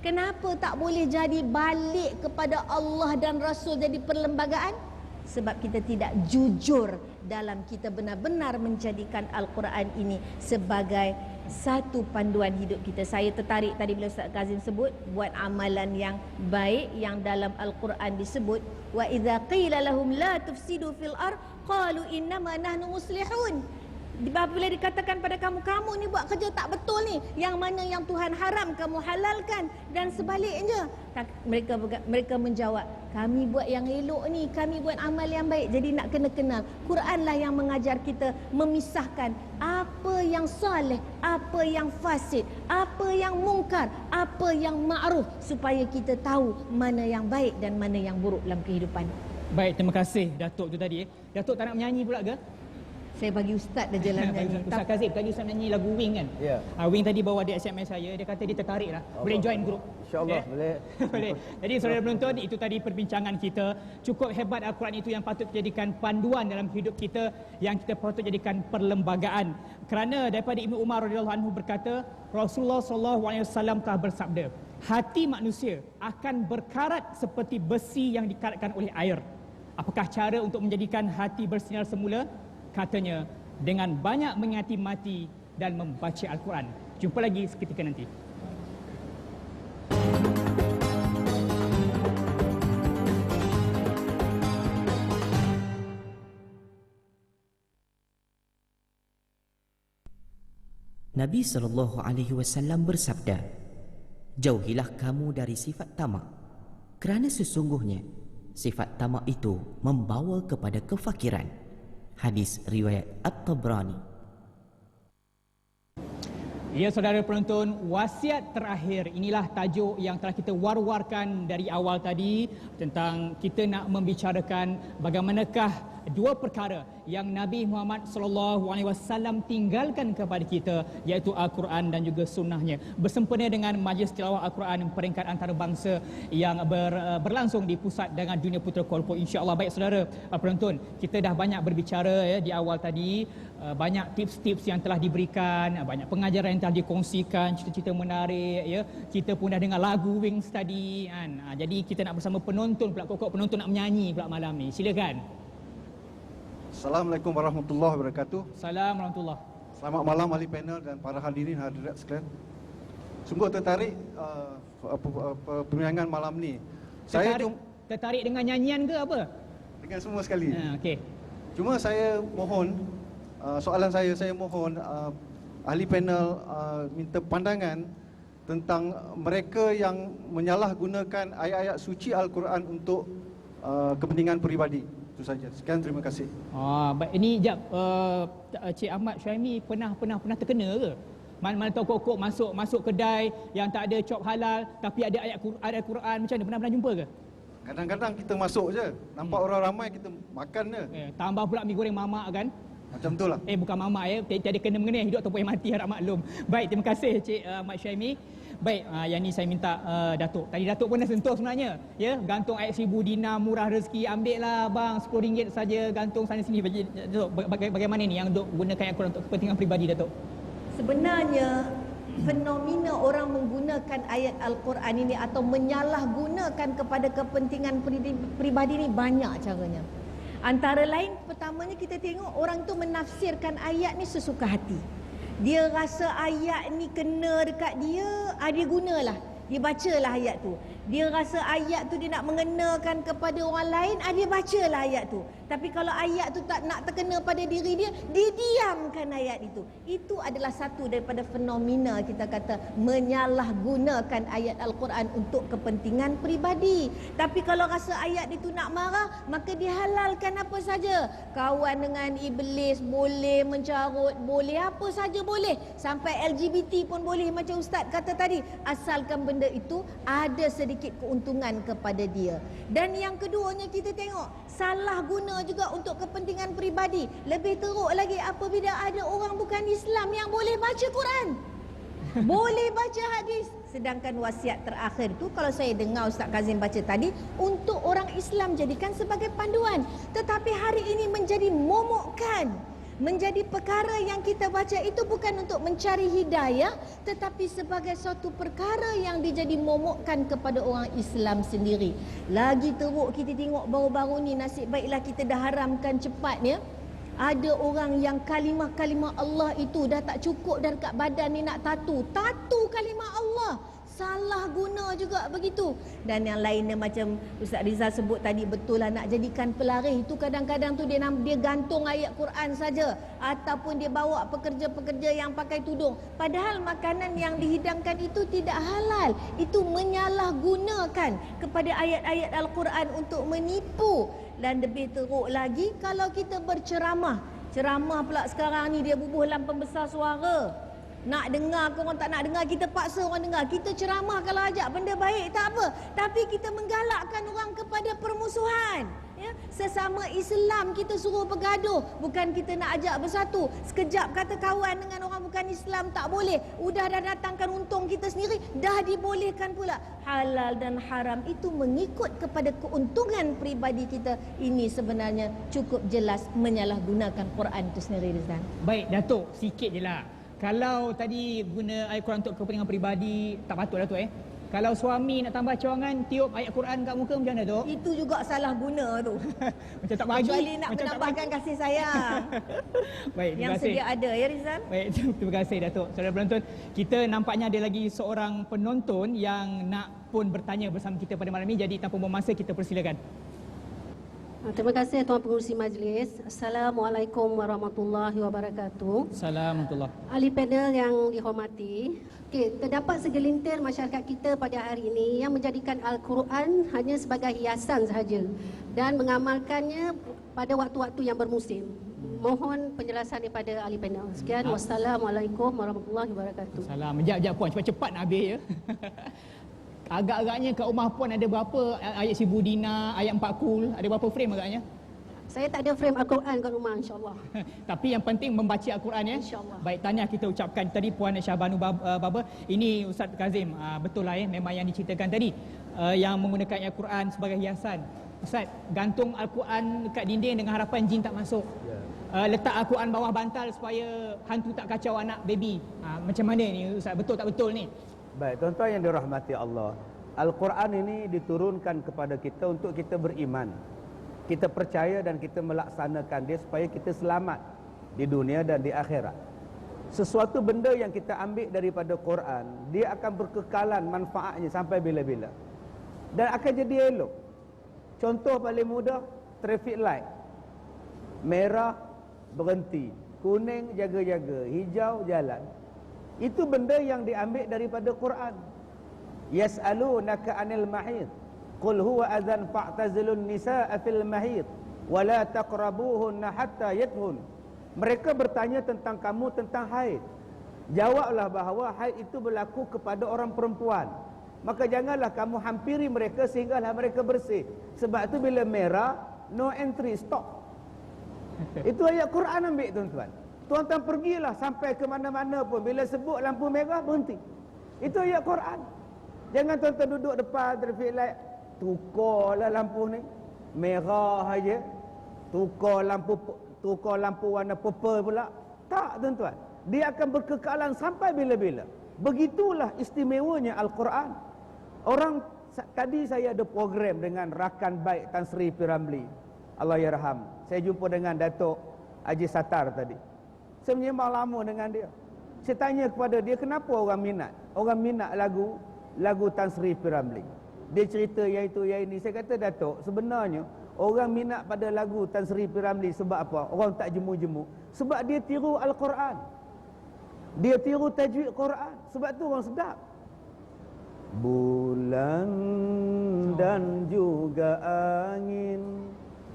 Kenapa tak boleh jadi balik kepada Allah dan Rasul jadi perlembagaan? Sebab kita tidak jujur dalam kita benar-benar menjadikan Al-Quran ini sebagai satu panduan hidup kita. Saya tertarik tadi bila Ustaz Kazim sebut buat amalan yang baik yang dalam Al-Quran disebut wa idza qila lahum la tufsidu fil ard qalu innama nahnu muslihun. Bila dikatakan pada kamu, kamu ni buat kerja tak betul ni, yang mana yang Tuhan haram kamu halalkan, dan sebaliknya. Mereka menjawab, kami buat yang elok ni, kami buat amal yang baik. Jadi nak kena kenal, Quranlah yang mengajar kita memisahkan apa yang soleh, apa yang fasid, apa yang mungkar, apa yang ma'ruf, supaya kita tahu mana yang baik dan mana yang buruk dalam kehidupan. Baik, terima kasih Datuk tu tadi. Datuk tak nak menyanyi pula ke? Saya bagi Ustaz dah jalan nyanyi. Ustaz Kazim tadi Ustaz nyanyi lagu Wing kan? Ya. Wing tadi bawa dia SMS saya, dia kata dia tertarik lah. Boleh join grup. InsyaAllah boleh. Boleh. Jadi saudara penonton, itu tadi perbincangan kita. Cukup hebat Al-Quran itu yang patut dijadikan panduan dalam hidup kita, yang kita patut jadikan perlembagaan. Kerana daripada Ibnu Umar radhiyallahu anhu berkata, Rasulullah SAW telah bersabda, hati manusia akan berkarat seperti besi yang dikaratkan oleh air. Apakah cara untuk menjadikan hati bersinar semula? Katanya, dengan banyak mengingati mati dan membaca Al-Quran. Jumpa lagi seketika nanti. Nabi SAW bersabda, jauhilah kamu dari sifat tamak, kerana sesungguhnya Sifat tamak itu membawa kepada kefakiran. Hadis riwayat At-Tabrani. Ya, saudara penonton, wasiat terakhir, inilah tajuk yang telah kita war-warkan dari awal tadi, tentang kita nak membicarakan bagaimanakah dua perkara yang Nabi Muhammad SAW tinggalkan kepada kita, iaitu Al-Quran dan juga sunnahnya. Bersempena dengan majlis tilawah Al-Quran peringkat antarabangsa yang berlangsung di pusat dengan Dunia Putra Kuala Lumpur, insya-Allah. Baik saudara penonton, kita dah banyak berbicara ya di awal tadi, banyak tips-tips yang telah diberikan, banyak pengajaran yang telah dikongsikan, cerita-cerita menarik ya. Kita pun dah dengar lagu Wings tadi kan. Jadi kita nak bersama penonton pula, kok penonton nak menyanyi pula malam ni. Silakan. Assalamualaikum warahmatullahi wabarakatuh. Assalamualaikum warahmatullahi. Selamat malam ahli panel dan para hadirin hadirat sekalian. Sungguh tertarik perbincangan malam ni. Tertarik dengan nyanyian ke apa? Dengan semua sekali. Okey. Cuma saya mohon, soalan saya mohon ahli panel minta pandangan tentang mereka yang menyalahgunakan ayat-ayat suci Al-Quran untuk kepentingan peribadi. Itu saja. Sekian, terima kasih. Baik, ini jap, Cik Ahmad Syahimi pernah terkena ke? Mana tahu kok masuk kedai yang tak ada cop halal tapi ada ayat Quran, macam mana? Pernah jumpa ke? Kadang-kadang kita masuk je, nampak orang ramai kita makan je. Tambah pula mi goreng mamak kan? Macam tu lah. Bukan mamak ya, tiada kena mengena hidup ataupun mati, harap maklum. Baik, terima kasih Cik Ahmad Syahimi. Baik, yang ni saya minta Datuk. Tadi Datuk pun dah sentuh sebenarnya. Ya, gantung ayat 1000 dinar murah rezeki, ambil lah bang, RM10 saja gantung sana sini. Datuk, bagaimana ni yang duk gunakan ayat Quran untuk kepentingan peribadi, Datuk? Sebenarnya fenomena orang menggunakan ayat Al-Quran ini atau menyalahgunakan kepada kepentingan peribadi ini banyak caranya. Antara lain, pertamanya kita tengok orang tu menafsirkan ayat ni sesuka hati. Dia rasa ayat ni kena dekat dia, dia gunalah. Dia bacalah ayat tu. Dia rasa ayat tu dia nak mengenakan kepada orang lain, dia bacalah ayat tu. Tapi kalau ayat tu tak nak terkena pada diri dia, dia diamkan ayat itu. Itu adalah satu daripada fenomena kita kata menyalahgunakan ayat Al-Quran untuk kepentingan peribadi. Tapi kalau rasa ayat itu nak marah, maka dihalalkan apa saja. Kawan dengan iblis boleh, mencarut boleh, apa saja boleh. Sampai LGBT pun boleh macam Ustaz kata tadi, asalkan benda itu ada sedikit keuntungan kepada dia. Dan yang keduanya kita tengok salah guna juga untuk kepentingan peribadi. Lebih teruk lagi apabila ada orang bukan Islam yang boleh baca Quran, boleh baca hadis. Sedangkan wasiat terakhir tu kalau saya dengar Ustaz Kazim baca tadi, untuk orang Islam jadikan sebagai panduan. Tetapi hari ini menjadi momokkan, menjadi perkara yang kita baca itu bukan untuk mencari hidayah, tetapi sebagai suatu perkara yang dijadi momokkan kepada orang Islam sendiri. Lagi teruk kita tengok baru-baru ni, nasib baiklah kita dah haramkan cepatnya. Ada orang yang kalimah-kalimah Allah itu dah tak cukup dah dekat badan ni, nak tatu kalimah Allah. Salah guna juga begitu. Dan yang lainnya macam Ustaz Rizal sebut tadi, betul lah, nak jadikan pelaris itu kadang-kadang tu dia gantung ayat Quran saja, ataupun dia bawa pekerja-pekerja yang pakai tudung, padahal makanan yang dihidangkan itu tidak halal. Itu menyalahgunakan kepada ayat-ayat Al-Quran untuk menipu. Dan lebih teruk lagi kalau kita berceramah pula sekarang ni dia bubuh dalam pembesar suara. Nak dengar ke orang tak nak dengar, kita paksa orang dengar. Kita ceramah kalau ajak benda baik tak apa, tapi kita menggalakkan orang kepada permusuhan. Ya? Sesama Islam kita suruh bergaduh, bukan kita nak ajak bersatu. Sekejap kata kawan dengan orang bukan Islam tak boleh, dah datangkan untung kita sendiri, dah dibolehkan pula. Halal dan haram itu mengikut kepada keuntungan peribadi kita. Ini sebenarnya cukup jelas menyalahgunakan Quran itu sendiri, Rizal. Baik Datuk, sikit je lah. Kalau tadi guna ayat Quran untuk kepentingan peribadi, tak patut Datuk Kalau suami nak tambah cawangan, tiup ayat Quran kat muka, macam mana Datuk? Itu juga salah guna tu. Macam tak bagi. Kecuali nak menambahkan kasih sayang. Baik, terima yang kasih. sedia ada ya Rizal. Baik, terima kasih Datuk. Saudara penonton, kita nampaknya ada lagi seorang penonton yang nak pun bertanya bersama kita pada malam ini. Jadi tanpa membuang masa, kita persilakan. Terima kasih Tuan Pengurusi Majlis. Assalamualaikum warahmatullahi wabarakatuh. Assalamualaikum. Ahli panel yang dihormati, terdapat segelintir masyarakat kita pada hari ini yang menjadikan Al-Quran hanya sebagai hiasan sahaja dan mengamalkannya pada waktu-waktu yang bermusim. Mohon penjelasan daripada ahli panel. Sekian, wassalamualaikum warahmatullahi wabarakatuh. Salam. Sekejap puan, cepat-cepat nak habis ya. Agak-agaknya kat rumah puan ada berapa ayat Ibu Dina, ayat 4 kul, ada berapa frame agaknya? Saya tak ada frame Al-Quran kat rumah, insyaAllah. Tapi yang penting membaca Al-Quran ya. InsyaAllah. Baik, tahniah kita ucapkan tadi Puan Syahbanu Baba. Ini Ustaz Kazim, betul lah ya, memang yang diceritakan tadi, yang menggunakan Al-Quran sebagai hiasan. Ustaz, gantung Al-Quran dekat dinding dengan harapan jin tak masuk. Letak Al-Quran bawah bantal supaya hantu tak kacau anak baby. Macam mana ni Ustaz, betul tak betul ni? Baik, tuan-tuan yang dirahmati Allah, Al-Quran ini diturunkan kepada kita untuk kita beriman. Kita percaya dan kita melaksanakan dia supaya kita selamat di dunia dan di akhirat. Sesuatu benda yang kita ambil daripada Quran, dia akan berkekalan manfaatnya sampai bila-bila. Dan akan jadi elok. Contoh paling mudah, traffic light. Merah, berhenti. Kuning, jaga-jaga. Hijau, jalan. Itu benda yang diambil daripada Quran. Yas'alunaka 'anil mahid qul huwa adzan fa'tazilun nisaa fil mahid wa la taqrabuhunna hatta yadhun. Mereka bertanya tentang kamu tentang haid. Jawablah bahawa haid itu berlaku kepada orang perempuan. Maka janganlah kamu hampiri mereka sehinggalah mereka bersih. Sebab itu bila merah, no entry, stop. Itu ayat Quran ambil tuan-tuan. Tuan-tuan pergilah sampai ke mana-mana pun, bila sebut lampu merah, berhenti. Itu ayat Quran. Jangan tuan-tuan duduk depan traffic light, tukarlah lampu ni, merah aja, tukar lampu warna purple pula. Tak tuan-tuan. Dia akan berkekalan sampai bila-bila. Begitulah istimewanya Al-Quran. Tadi saya ada program dengan rakan baik Tan Sri P. Ramlee, Allah yarham. Saya jumpa dengan Datuk Haji Sattar tadi. Saya menyembang lama dengan dia. Saya tanya kepada dia, kenapa orang minat? Orang minat lagu Tan Sri P. Ramlee. Dia cerita yang itu, yang ini. Saya kata, Datuk, sebenarnya orang minat pada lagu Tan Sri P. Ramlee sebab apa? Orang tak jemu-jemu. Sebab dia tiru Al-Quran. Dia tiru tajwid Quran. Sebab tu orang sedap. Bulan dan juga angin,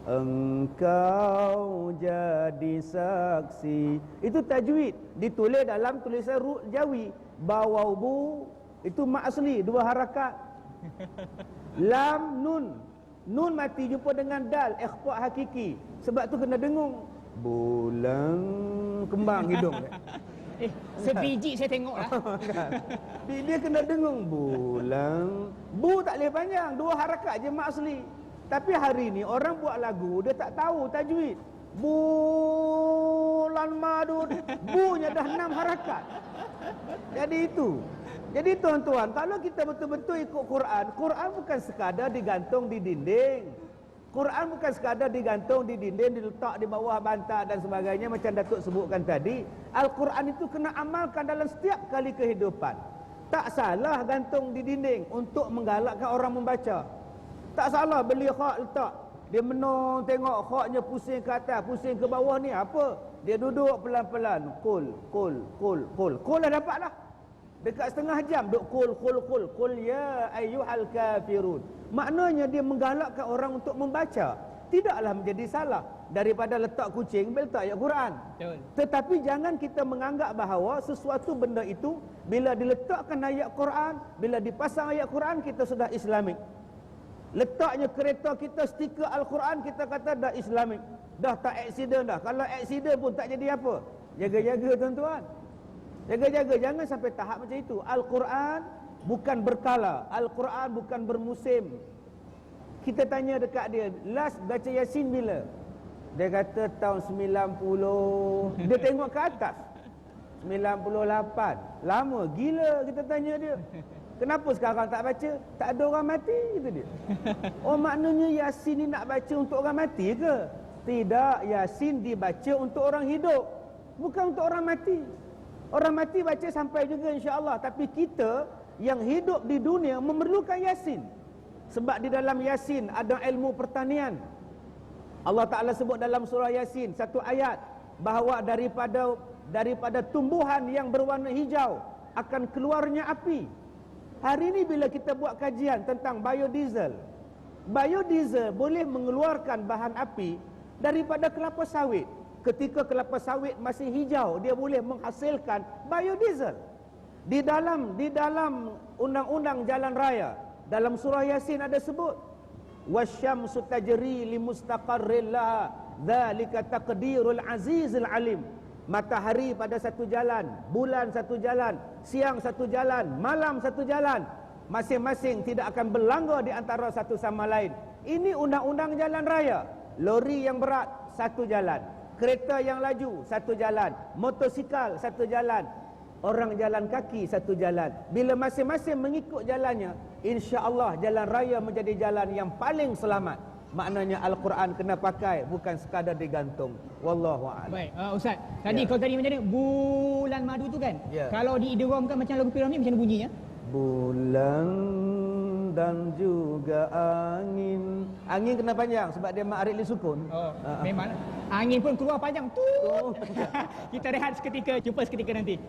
engkau jadi saksi. Itu tajwid, ditulis dalam tulisan Jawi. Bawau bu, itu mak asli, 2 harakat. Lam nun, nun mati jumpa dengan dal, ikhfa hakiki. Sebab tu kena dengung. Bulan kembang hidung. Sebiji saya tengok lah. Dia kena dengung. Bulan, bu tak boleh panjang, 2 harakat je mak asli. Tapi hari ni orang buat lagu, dia tak tahu tajwid. Bulan madu, bu-nya dah 6 harakat. Jadi itu. Jadi tuan-tuan, kalau kita betul-betul ikut Quran, Quran bukan sekadar digantung di dinding. Quran bukan sekadar digantung di dinding, diletak di bawah bantal dan sebagainya macam Datuk sebutkan tadi. Al-Quran itu kena amalkan dalam setiap kali kehidupan. Tak salah gantung di dinding untuk menggalakkan orang membaca. Tak salah beli khak letak. Dia menung tengok khaknya pusing ke atas, pusing ke bawah ni apa? Dia duduk pelan-pelan. Qul, qul, qul, qul. Qul dah dapat lah. Dekat setengah jam duk qul, qul, qul. Qul ya ayyuhal kafirun. Maknanya dia menggalakkan orang untuk membaca. Tidaklah menjadi salah daripada letak kucing letak ayat Quran. Betul. Tetapi jangan kita menganggap bahawa sesuatu benda itu bila diletakkan ayat Quran, bila dipasang ayat Quran kita sudah Islamik. Letaknya kereta kita stiker Al-Quran, kita kata dah Islamik. Dah tak aksiden dah. Kalau aksiden pun tak jadi apa. Jaga-jaga tuan-tuan. Jaga-jaga, jangan sampai tahap macam itu. Al-Quran bukan berkala. Al-Quran bukan bermusim. Kita tanya dekat dia, last baca Yasin bila? Dia kata tahun 90. Dia tengok ke atas. 98. Lama gila kita tanya dia. Kenapa sekarang tak baca? Tak ada orang mati, kata dia. Oh, maknanya Yasin ni nak baca untuk orang mati ke? Tidak, Yasin dibaca untuk orang hidup, bukan untuk orang mati. Orang mati baca sampai juga insya-Allah, tapi kita yang hidup di dunia memerlukan Yasin. Sebab di dalam Yasin ada ilmu pertanian. Allah Ta'ala sebut dalam surah Yasin satu ayat bahawa daripada tumbuhan yang berwarna hijau akan keluarnya api. Hari ini bila kita buat kajian tentang biodiesel, biodiesel boleh mengeluarkan bahan api daripada kelapa sawit. Ketika kelapa sawit masih hijau, dia boleh menghasilkan biodiesel. Di dalam undang-undang jalan raya, dalam surah Yasin ada sebut, wasyamsu tajri limustaqarril laha dzalika taqdirul azizil alim. Matahari pada satu jalan, bulan satu jalan, siang satu jalan, malam satu jalan, masing-masing tidak akan berlanggar di antara satu sama lain. Ini undang-undang jalan raya. Lori yang berat satu jalan, kereta yang laju satu jalan, motosikal satu jalan, orang jalan kaki satu jalan. Bila masing-masing mengikut jalannya, insya-Allah jalan raya menjadi jalan yang paling selamat. Maknanya Al-Quran kena pakai, bukan sekadar digantung. Wallahu a'lam. Baik, Ustaz. Tadi kalau tadi macam mana? Bulan madu tu kan? Ya. Kalau diidghamkan macam lagu P-Ramli macam mana bunyinya? Bulan dan juga angin. Angin kena panjang sebab dia mak arid li sukun. Oh, memang. Angin pun keluar panjang tu. Kita rehat seketika, jumpa seketika nanti.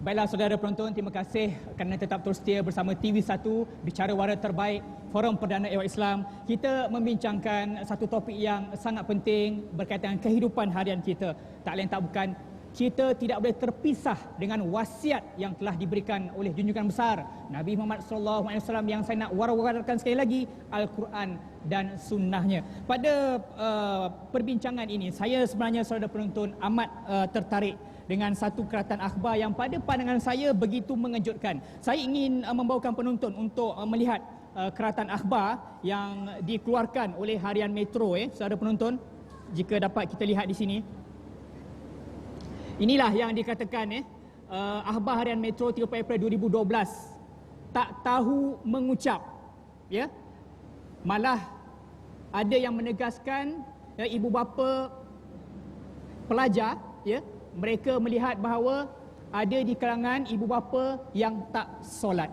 Baiklah saudara penonton, terima kasih kerana tetap terus setia bersama TV1 Bicara Warna Terbaik Forum Perdana Ehwal Islam. Kita membincangkan satu topik yang sangat penting berkaitan dengan kehidupan harian kita. Tak lain tak bukan, kita tidak boleh terpisah dengan wasiat yang telah diberikan oleh junjungan besar Nabi Muhammad SAW yang saya nak war-warkan sekali lagi, Al-Quran dan sunnahnya. Pada perbincangan ini, saya sebenarnya saudara penonton amat tertarik dengan satu keratan akhbar yang pada pandangan saya begitu mengejutkan. Saya ingin membawakan penonton untuk melihat keratan akhbar yang dikeluarkan oleh harian Metro, saudara penonton. Jika dapat kita lihat di sini. Inilah yang dikatakan akhbar harian Metro 30 April 2012. Tak tahu mengucap, ya. Malah ada yang menegaskan ibu bapa pelajar, ya, mereka melihat bahawa ada di kalangan ibu bapa yang tak solat.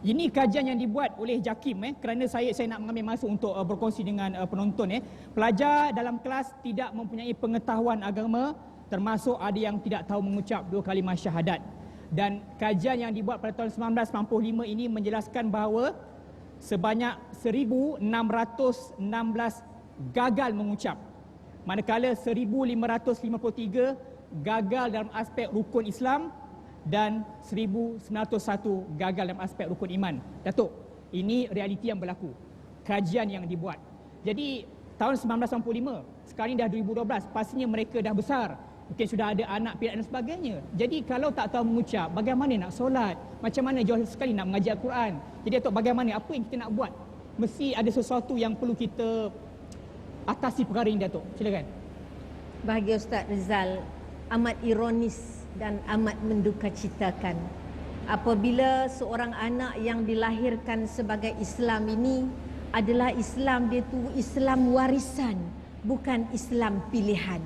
Ini kajian yang dibuat oleh JAKIM, kerana saya nak mengambil masa untuk berkongsi dengan penonton. Pelajar dalam kelas tidak mempunyai pengetahuan agama, termasuk ada yang tidak tahu mengucap 2 kalimah syahadat. Dan kajian yang dibuat pada tahun 1995 ini menjelaskan bahawa sebanyak 1,616 gagal mengucap, manakala 1,553 gagal dalam aspek rukun Islam dan 1,901 gagal dalam aspek rukun iman. Datuk, ini realiti yang berlaku. Kajian yang dibuat. Jadi tahun 1995, sekarang ini dah 2012, pastinya mereka dah besar. Mungkin sudah ada anak, pinak dan sebagainya. Jadi kalau tak tahu mengucap, bagaimana nak solat? Macam mana jauh sekali nak mengaji Al-Quran? Jadi Datuk, bagaimana? Apa yang kita nak buat? Mesti ada sesuatu yang perlu kita atasi perkara ini, Datuk. Silakan. Bahagia Ustaz Rizal, amat ironis dan amat mendukacitakan apabila seorang anak yang dilahirkan sebagai Islam ini adalah Islam dia tu Islam warisan, bukan Islam pilihan.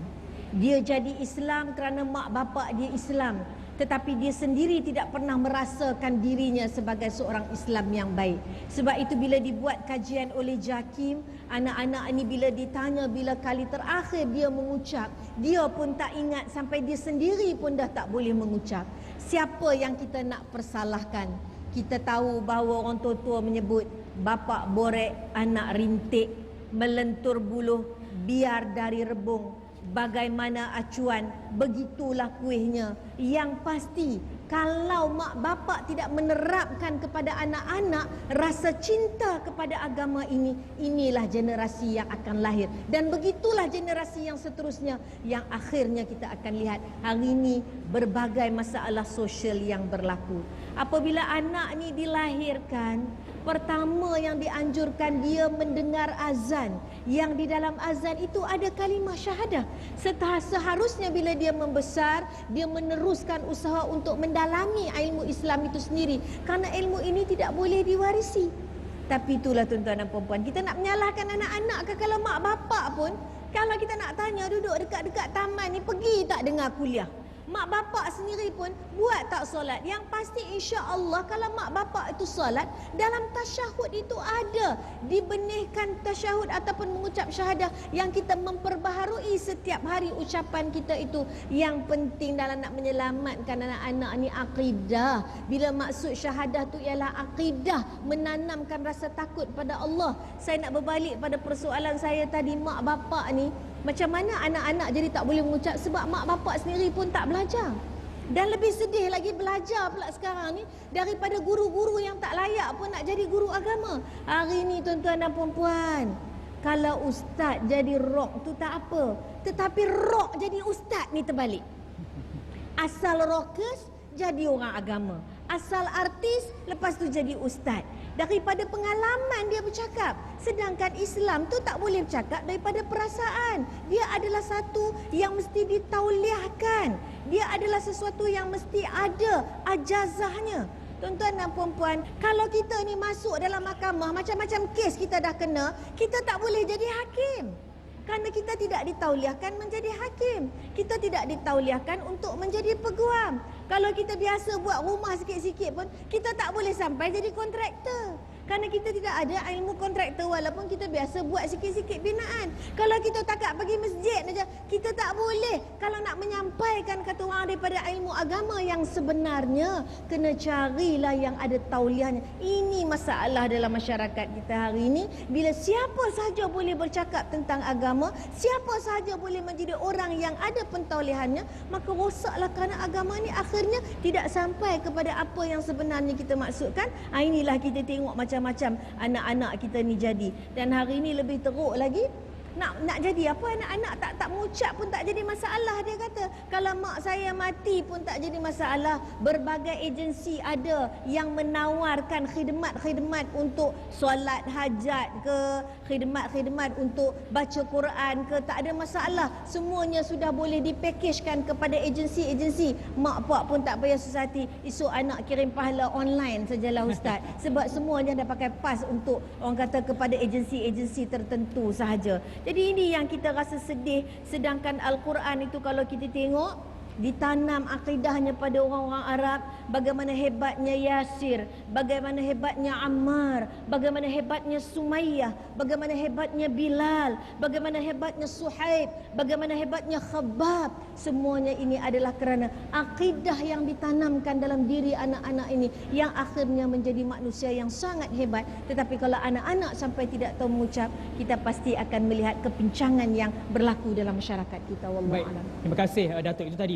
Dia jadi Islam kerana mak bapak dia Islam, tetapi dia sendiri tidak pernah merasakan dirinya sebagai seorang Islam yang baik. Sebab itu bila dibuat kajian oleh JAKIM, anak-anak ini bila ditanya bila kali terakhir dia mengucap, dia pun tak ingat, sampai dia sendiri pun dah tak boleh mengucap. Siapa yang kita nak persalahkan? Kita tahu bahawa orang tua-tua menyebut bapak borek, anak rintik, melentur buluh, biar dari rebung. Bagaimana acuan, begitulah kuihnya. Yang pasti, kalau mak bapak tidak menerapkan kepada anak-anak rasa cinta kepada agama ini, inilah generasi yang akan lahir. Dan begitulah generasi yang seterusnya, yang akhirnya kita akan lihat hari ini berbagai masalah sosial yang berlaku. Apabila anak ni dilahirkan, pertama yang dianjurkan dia mendengar azan, yang di dalam azan itu ada kalimah syahadah. Seharusnya bila dia membesar, dia meneruskan usaha untuk mendalami ilmu Islam itu sendiri, kerana ilmu ini tidak boleh diwarisi. Tapi itulah tuan-tuan dan puan-puan, kita nak menyalahkan anak-anak ke kalau mak bapak pun, kalau kita nak tanya duduk dekat-dekat taman ni, pergi tak dengar kuliah? Mak bapak sendiri pun buat tak solat? Yang pasti insya-Allah kalau mak bapak itu solat, dalam tasyahud itu ada dibenihkan tasyahud ataupun mengucap syahadah yang kita memperbaharui setiap hari ucapan kita itu. Yang penting dalam nak menyelamatkan anak-anak ni akidah. Bila maksud syahadah tu ialah akidah, menanamkan rasa takut pada Allah. Saya nak berbalik pada persoalan saya tadi, mak bapak ni macam mana anak-anak jadi tak boleh mengucap sebab mak bapak sendiri pun tak belajar. Dan lebih sedih lagi, belajar pula sekarang ni daripada guru-guru yang tak layak pun nak jadi guru agama. Hari ni tuan-tuan dan puan-puan, kalau ustaz jadi rock tu tak apa, tetapi rock jadi ustaz ni terbalik. Asal rockers jadi orang agama, asal artis lepas tu jadi ustaz. Daripada pengalaman dia bercakap. Sedangkan Islam tu tak boleh bercakap daripada perasaan. Dia adalah satu yang mesti ditauliahkan. Dia adalah sesuatu yang mesti ada ajazahnya. Tuan-tuan dan puan-puan, kalau kita ni masuk dalam mahkamah, macam-macam kes kita dah kena, kita tak boleh jadi hakim. Kerana kita tidak ditauliahkan menjadi hakim. Kita tidak ditauliahkan untuk menjadi peguam. Kalau kita biasa buat rumah sikit-sikit pun, kita tak boleh sampai jadi kontraktor. Kerana kita tidak ada ilmu kontraktor walaupun kita biasa buat sikit-sikit binaan. Kalau kita takat pergi masjid saja, kita tak boleh. Kalau nak menyampaikan kata orang daripada ilmu agama yang sebenarnya, kena carilah yang ada tauliahnya. Ini masalah dalam masyarakat kita hari ini. Bila siapa sahaja boleh bercakap tentang agama, siapa sahaja boleh menjadi orang yang ada pentaulihannya, maka rosaklah kerana agama ni akhirnya tidak sampai kepada apa yang sebenarnya kita maksudkan. Inilah kita tengok macam-macam anak-anak kita ni jadi. Dan hari ini lebih teruk lagi, nak jadi apa anak-anak tak mengucap pun tak jadi masalah. Dia kata kalau mak saya mati pun tak jadi masalah. Berbagai agensi ada yang menawarkan khidmat-khidmat untuk solat hajat ke, khidmat-khidmat untuk baca Quran ke, tak ada masalah. Semuanya sudah boleh dipakejkan kepada agensi-agensi. Mak pak pun tak payah susah hati. Esok anak kirim pahala online sajalah ustaz. Sebab semuanya dah pakai pas untuk orang kata kepada agensi-agensi tertentu sahaja. Jadi ini yang kita rasa sedih. Sedangkan Al-Quran itu kalau kita tengok, ditanam akidahnya pada orang-orang Arab. Bagaimana hebatnya Yasir, bagaimana hebatnya Ammar, bagaimana hebatnya Sumayyah, bagaimana hebatnya Bilal, bagaimana hebatnya Suhaib, bagaimana hebatnya Khabbab. Semuanya ini adalah kerana akidah yang ditanamkan dalam diri anak-anak ini, yang akhirnya menjadi manusia yang sangat hebat. Tetapi kalau anak-anak sampai tidak tahu mengucap, kita pasti akan melihat kepincangan yang berlaku dalam masyarakat kita. Wallahu a'lam. Terima kasih Datuk. Itu tadi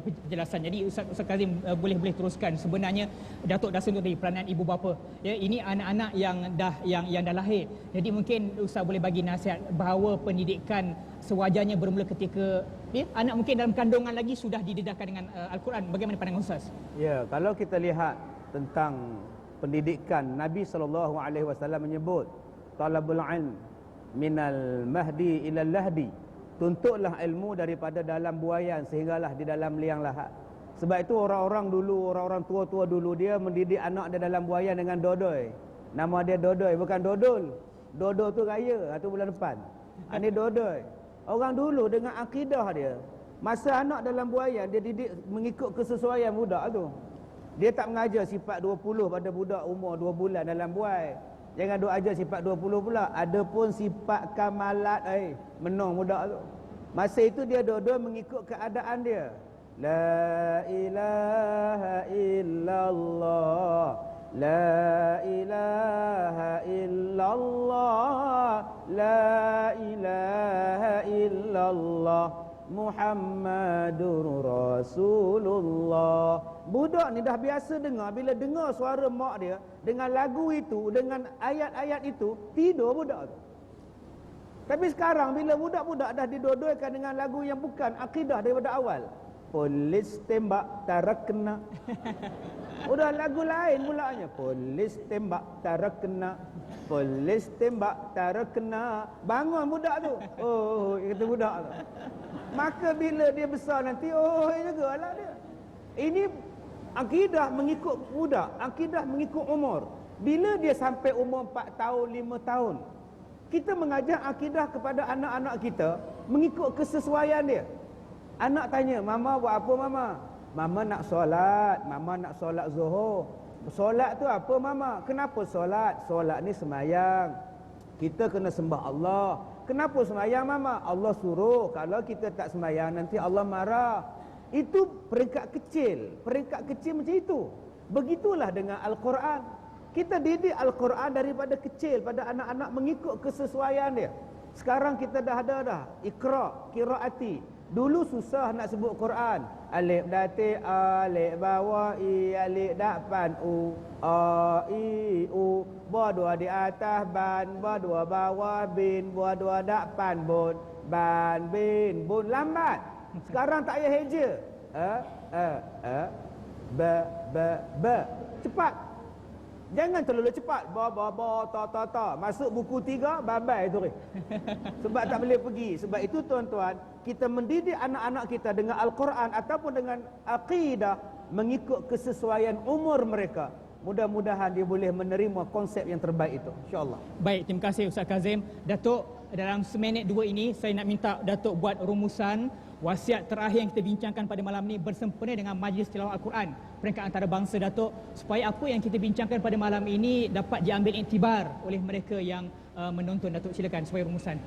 penjelasan. Jadi Ustaz Kazim boleh teruskan. Sebenarnya Datuk dah sentuh dari peranan ibu bapa. Ya, ini anak-anak yang dah lahir. Jadi mungkin Ustaz boleh bagi nasihat bahawa pendidikan sewajarnya bermula ketika anak mungkin dalam kandungan lagi sudah didedahkan dengan Al-Quran. Bagaimana pandangan Ustaz? Ya, kalau kita lihat tentang pendidikan, Nabi SAW menyebut talabul ilm minal mahdi ilal lahdi. Tuntutlah ilmu daripada dalam buaian sehinggalah di dalam liang lahat. Sebab itu orang-orang dulu, orang-orang tua-tua dulu, dia mendidik anak dia dalam buaian dengan dodoi. Nama dia dodoi, bukan dodol. Dodol tu raya, itu bulan depan. Ini dodoi. Orang dulu dengan akidah dia, masa anak dalam buaian, dia didik mengikut kesesuaian budak tu. Dia tak mengajar sifat 20 pada budak umur 2 bulan dalam buai. Jangan duk ajar sifat 20 pula. Ada pun sifat kamalat menong budak tu. Masa itu dia dua-dua mengikut keadaan dia. La ilaha illallah, la ilaha illallah, la ilaha illallah, Muhammadur Rasulullah. Budak ni dah biasa dengar. Bila dengar suara mak dia dengan lagu itu, dengan ayat-ayat itu, tidur budak tu. Tapi sekarang bila budak-budak dah didodoikan dengan lagu yang bukan akidah daripada awal, polis tembak tarak kena. Udah lagu lain mulanya. Polis tembak tarak kena, polis tembak tarak kena. Bangun budak tu. Oh, kata budak tu. Maka bila dia besar nanti, oh jugalah dia. Ini akidah mengikut budak, akidah mengikut umur. Bila dia sampai umur 4 tahun, 5 tahun, kita mengajar akidah kepada anak-anak kita mengikut kesesuaian dia. Anak tanya, "Mama buat apa mama?" "Mama nak solat, mama nak solat Zuhur." "Solat tu apa mama?" "Kenapa solat?" "Solat ni semayang. Kita kena sembah Allah." "Kenapa semayang mama?" "Allah suruh. Kalau kita tak semayang nanti Allah marah." Itu peringkat kecil. Peringkat kecil macam itu. Begitulah dengan Al-Quran. Kita didik Al-Quran daripada kecil pada anak-anak mengikut kesesuaian dia. Sekarang kita dah ada dah. Iqra, qiraati. Dulu susah nak sebut Quran. Alif dati alif bawah i alif dapan u a i u ba dua di atas ban ba dua bawah bin ba dua dapan bun ban bin bun lambat. Sekarang tak payah heja. Ba cepat. Jangan terlalu cepat. Ba ta. Masuk buku 3 babai tu. Sebab tak boleh pergi. Sebab itu tuan-tuan, kita mendidik anak-anak kita dengan Al-Quran ataupun dengan akidah mengikut kesesuaian umur mereka. Mudah-mudahan dia boleh menerima konsep yang terbaik itu, insya-Allah. Baik, terima kasih Ustaz Kazim. Datuk, dalam seminit 2 ini saya nak minta Datuk buat rumusan wasiat terakhir yang kita bincangkan pada malam ini bersempena dengan Majlis Tilawah Al-Quran peringkat antarabangsa, Datuk, supaya apa yang kita bincangkan pada malam ini dapat diambil iktibar oleh mereka yang menonton. Datuk, silakan supaya rumusan.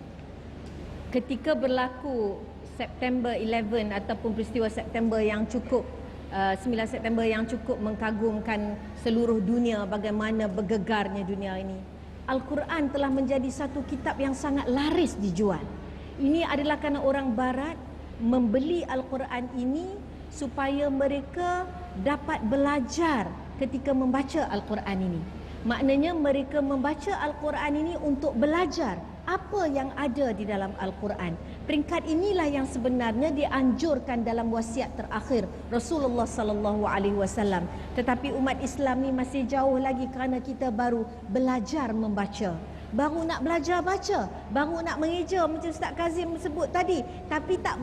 Ketika berlaku September 11 ataupun peristiwa September yang cukup 9 September yang cukup mengkagumkan seluruh dunia, bagaimana bergegarnya dunia ini, Al-Quran telah menjadi satu kitab yang sangat laris dijual. Ini adalah kerana orang barat membeli Al-Quran ini supaya mereka dapat belajar ketika membaca Al-Quran ini. Maknanya mereka membaca Al-Quran ini untuk belajar apa yang ada di dalam Al-Quran. Peringkat inilah yang sebenarnya dianjurkan dalam wasiat terakhir Rasulullah sallallahu alaihi wasallam. Tetapi umat Islam ni masih jauh lagi kerana kita baru belajar membaca. Baru nak belajar baca, baru nak mengeja macam Ustaz Kazim sebut tadi, tapi tak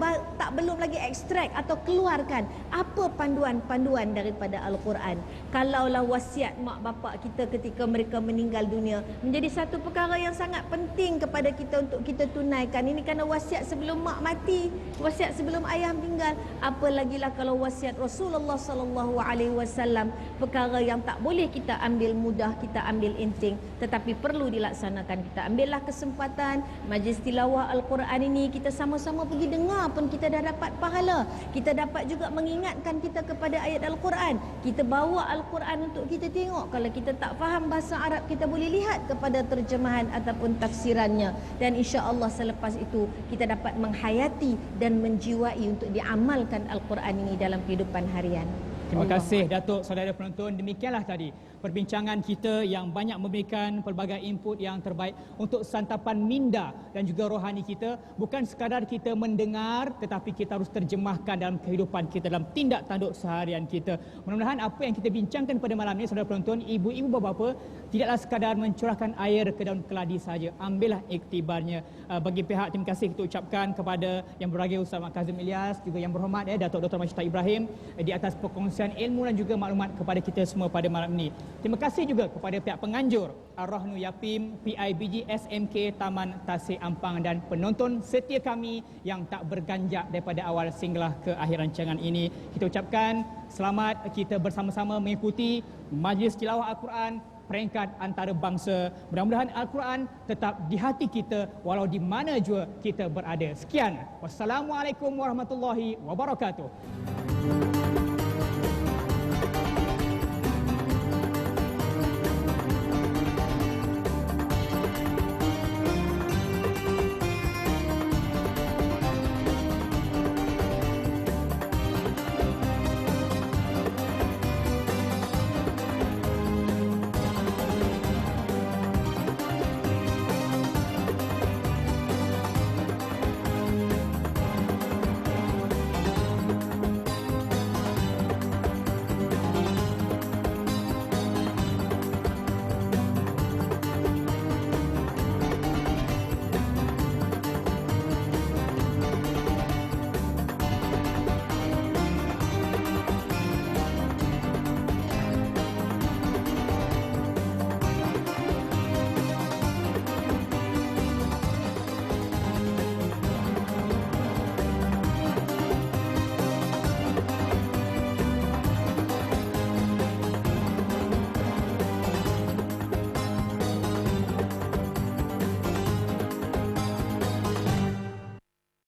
belum lagi ekstrak atau keluarkan apa panduan-panduan daripada Al-Quran. Kalaulah wasiat mak bapak kita ketika mereka meninggal dunia menjadi satu perkara yang sangat penting kepada kita untuk kita tunaikan. Ini kerana wasiat sebelum mak mati, wasiat sebelum ayah meninggal, apalagilah kalau wasiat Rasulullah sallallahu alaihi wasallam, perkara yang tak boleh kita ambil mudah, kita ambil enteng, tetapi perlu dilaksanakan. Kita ambillah kesempatan majlis tilawah Al-Quran ini, kita sama-sama pergi dengar pun kita dah dapat pahala. Kita dapat juga mengingatkan kita kepada ayat Al-Quran. Kita bawa Al-Quran untuk kita tengok. Kalau kita tak faham bahasa Arab, kita boleh lihat kepada terjemahan ataupun tafsirannya. Dan insya-Allah selepas itu kita dapat menghayati dan menjiwai untuk diamalkan Al-Quran ini dalam kehidupan harian. Terima kasih Datuk, saudara penonton. Demikianlah tadi perbincangan kita yang banyak memberikan pelbagai input yang terbaik untuk santapan minda dan juga rohani kita. Bukan sekadar kita mendengar, tetapi kita harus terjemahkan dalam kehidupan kita, dalam tindak tanduk seharian kita. Mudah-mudahan apa yang kita bincangkan pada malam ini, saudara penonton, ibu-ibu bapa-bapa, tidaklah sekadar mencurahkan air ke daun keladi saja. Ambillah iktibarnya. Bagi pihak, terima kasih kita ucapkan kepada yang berbahagia Ustaz Kazim Ilyas, juga yang berhormat Datuk Dr. Masyidah Ibrahim di atas perkongsian ilmu dan juga maklumat kepada kita semua pada malam ini. Terima kasih juga kepada pihak penganjur Ar-Rahnu Yapim, PIBG SMK Taman Tasik Ampang dan penonton setia kami yang tak berganjak daripada awal sehinggalah ke akhir rancangan ini. Kita ucapkan selamat kita bersama-sama mengikuti Majlis Tilawah Al-Quran peringkat antarabangsa. Mudah-mudahan Al-Quran tetap di hati kita walau di mana jua kita berada. Sekian. Wassalamualaikum warahmatullahi wabarakatuh.